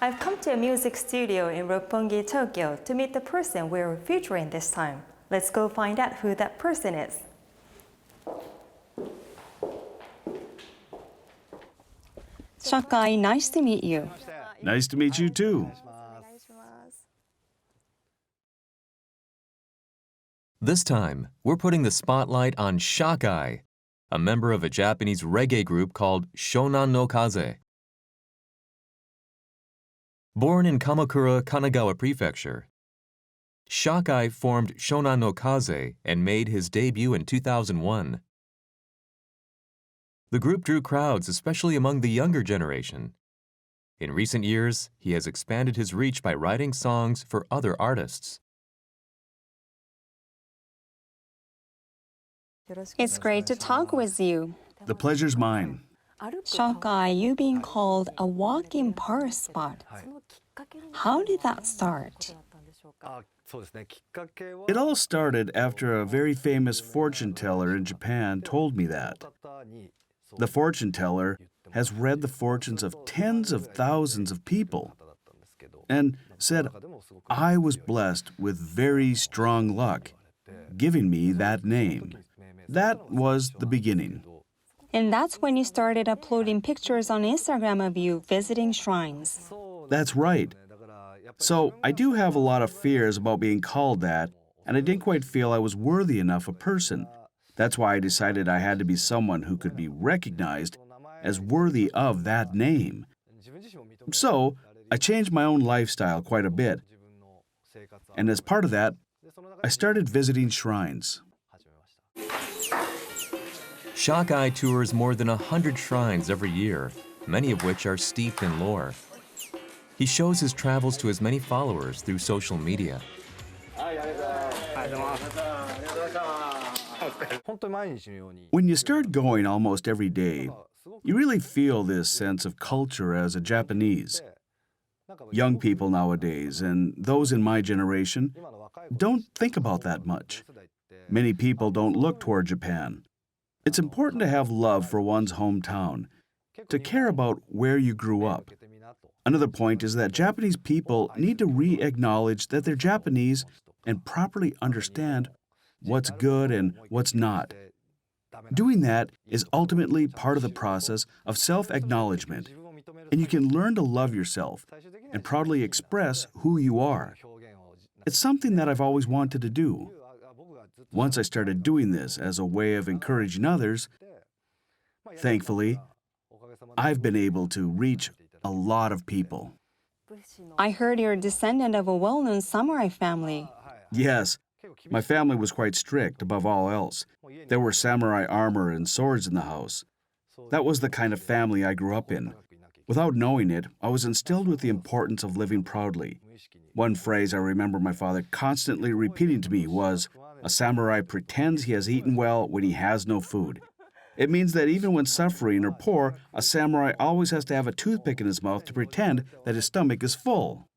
I've come to a music studio in Roppongi, Tokyo to meet the person we're featuring this time. Let's go find out who that person is. Shakai, nice to meet you. Nice to meet you too. This time, we're putting the spotlight on Shakai, a member of a Japanese reggae group called Shonan no Kaze. Born in Kamakura, Kanagawa Prefecture, Shakai formed Shonan no Kaze and made his debut in 2001. The group drew crowds, especially among the younger generation. In recent years, he has expanded his reach by writing songs for other artists. It's great to talk with you. The pleasure's mine. Shakai, you've been called a walk-in power spot. How did that start? It all started after a very famous fortune teller in Japan told me that. The fortune teller has read the fortunes of tens of thousands of people and said I was blessed with very strong luck, giving me that name. That was the beginning. And that's when you started uploading pictures on Instagram of you visiting shrines. That's right. So I do have a lot of fears about being called that, and I didn't quite feel I was worthy enough a person. That's why I decided I had to be someone who could be recognized as worthy of that name. So I changed my own lifestyle quite a bit. And as part of that, I started visiting shrines. Shakai tours more than 100 shrines every year, many of which are steeped in lore. He shows his travels to his many followers through social media. When you start going almost every day, you really feel this sense of culture as a Japanese. Young people nowadays, and those in my generation, don't think about that much. Many people don't look toward Japan. It's important to have love for one's hometown, to care about where you grew up. Another point is that Japanese people need to re-acknowledge that they're Japanese and properly understand what's good and what's not. Doing that is ultimately part of the process of self-acknowledgement, and you can learn to love yourself and proudly express who you are. It's something that I've always wanted to do. Once I started doing this as a way of encouraging others, thankfully, I've been able to reach a lot of people. I heard you're a descendant of a well-known samurai family. Yes, my family was quite strict above all else. There were samurai armor and swords in the house. That was the kind of family I grew up in. Without knowing it, I was instilled with the importance of living proudly. One phrase I remember my father constantly repeating to me was, "A samurai pretends he has eaten well when he has no food." It means that even when suffering or poor, a samurai always has to have a toothpick in his mouth to pretend that his stomach is full.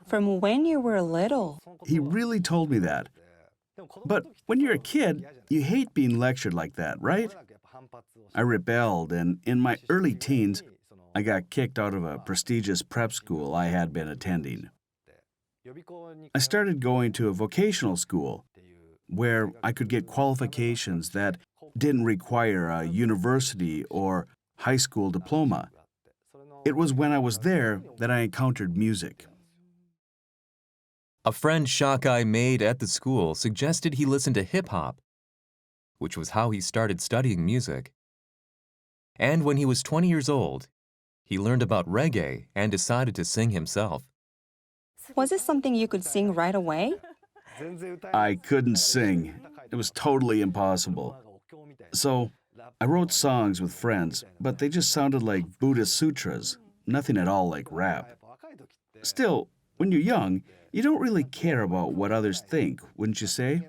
From when you were little. He really told me that. But when you're a kid, you hate being lectured like that, right? I rebelled, and in my early teens, I got kicked out of a prestigious prep school I had been attending. I started going to a vocational school where I could get qualifications that didn't require a university or high school diploma. It was when I was there that I encountered music. A friend Shakai made at the school suggested he listen to hip-hop, which was how he started studying music. And when he was 20 years old, he learned about reggae and decided to sing himself. Was it something you could sing right away? I couldn't sing. It was totally impossible. So I wrote songs with friends, but they just sounded like Buddhist sutras, nothing at all like rap. Still, when you're young, you don't really care about what others think, wouldn't you say?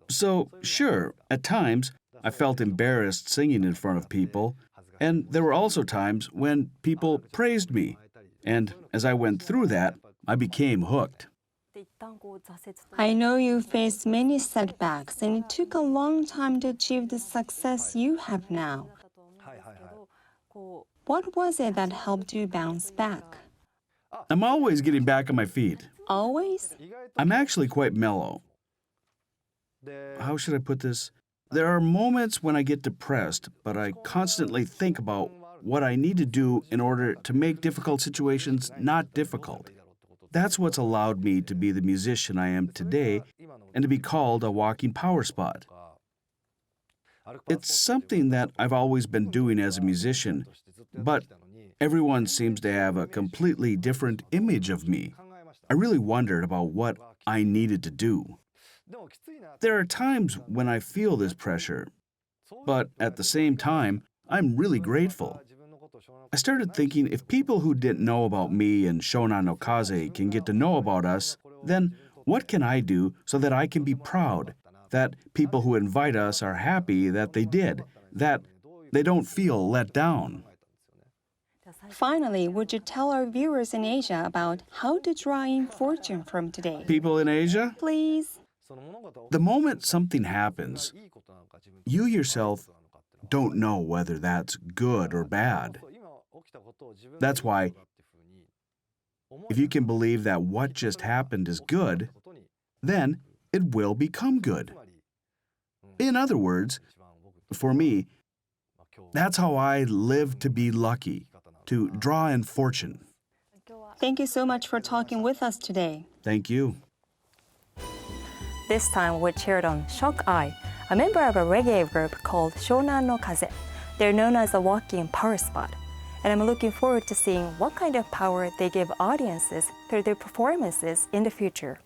So, sure, at times, I felt embarrassed singing in front of people, and there were also times when people praised me. And as I went through that, I became hooked. I know you faced many setbacks, and it took a long time to achieve the success you have now. What was it that helped you bounce back? I'm always getting back on my feet. Always? I'm actually quite mellow. How should I put this? There are moments when I get depressed, but I constantly think about what I need to do in order to make difficult situations not difficult. That's what's allowed me to be the musician I am today and to be called a walking power spot. It's something that I've always been doing as a musician, but everyone seems to have a completely different image of me. I really wondered about what I needed to do. There are times when I feel this pressure, but at the same time, I'm really grateful. I started thinking if people who didn't know about me and Shonan no Kaze can get to know about us, then what can I do so that I can be proud, that people who invite us are happy that they did, that they don't feel let down? Finally, would you tell our viewers in Asia about how to draw in fortune from today? People in Asia? Please. The moment something happens, you yourself don't know whether that's good or bad. That's why, if you can believe that what just happened is good, then it will become good. In other words, for me, that's how I live to be lucky, to draw in fortune. Thank you so much for talking with us today. Thank you. This time we cheered on Shock Eye, a member of a reggae group called Shonan no Kaze. They're known as a walking power spot. And I'm looking forward to seeing what kind of power they give audiences through their performances in the future.